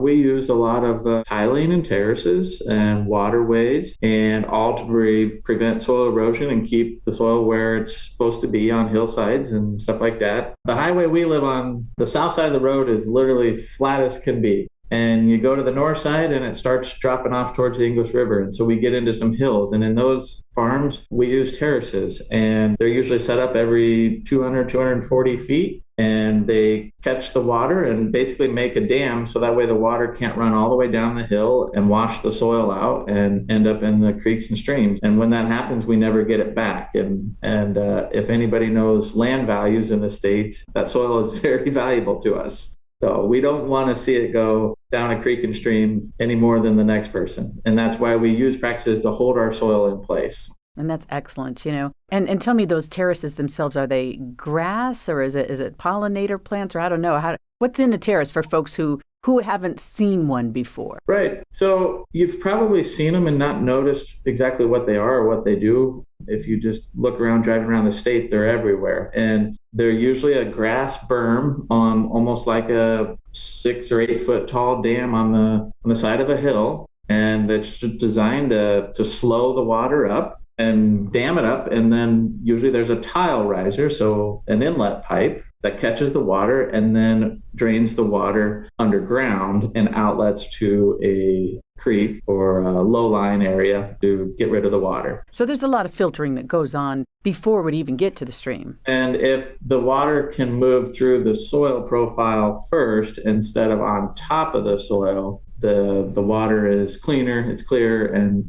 We use a lot of tiling and terraces and waterways, and all to prevent soil erosion and keep the soil where it's supposed to be on hillsides and stuff like that. The highway we live on, the south side of the road is literally flat as can be. And you go to the north side and it starts dropping off towards the English River. And so we get into some hills. And in those farms, we use terraces. And they're usually set up every 200, 240 feet. And they catch the water and basically make a dam so that way the water can't run all the way down the hill and wash the soil out and end up in the creeks and streams. And when that happens, we never get it back. And if anybody knows land values in the state, that soil is very valuable to us. So we don't want to see it go down a creek and stream any more than the next person. And that's why we use practices to hold our soil in place. And that's excellent, And tell me, those terraces themselves, are they grass or is it pollinator plants, or I don't know, what's in the terrace for folks who haven't seen one before? Right. So you've probably seen them and not noticed exactly what they are or what they do. If you just look around, driving around the state, they're everywhere. And they're usually a grass berm on almost like a 6 or 8 foot tall dam on the side of a hill. And that's designed to slow the water up and dam it up. And then usually there's a tile riser, so an inlet pipe that catches the water and then drains the water underground and outlets to a creek or a low-lying area to get rid of the water. So there's a lot of filtering that goes on before it would even get to the stream. And if the water can move through the soil profile first instead of on top of the soil, the water is cleaner, it's clear, and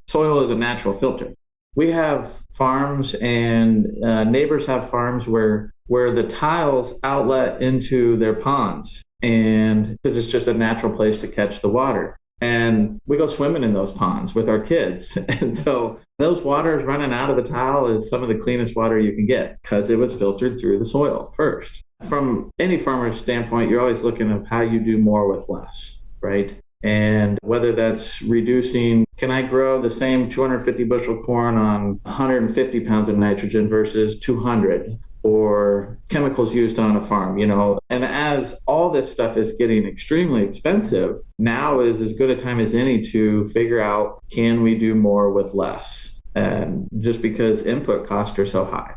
soil is a natural filter. We have farms and neighbors have farms where the tiles outlet into their ponds, and because it's just a natural place to catch the water. And we go swimming in those ponds with our kids. And so those waters running out of the tile is some of the cleanest water you can get because it was filtered through the soil first. From any farmer's standpoint, you're always looking at how you do more with less, right? And whether that's reducing, can I grow the same 250 bushel corn on 150 pounds of nitrogen versus 200? Or chemicals used on a farm, And as all this stuff is getting extremely expensive, now is as good a time as any to figure out, can we do more with less? And just because input costs are so high.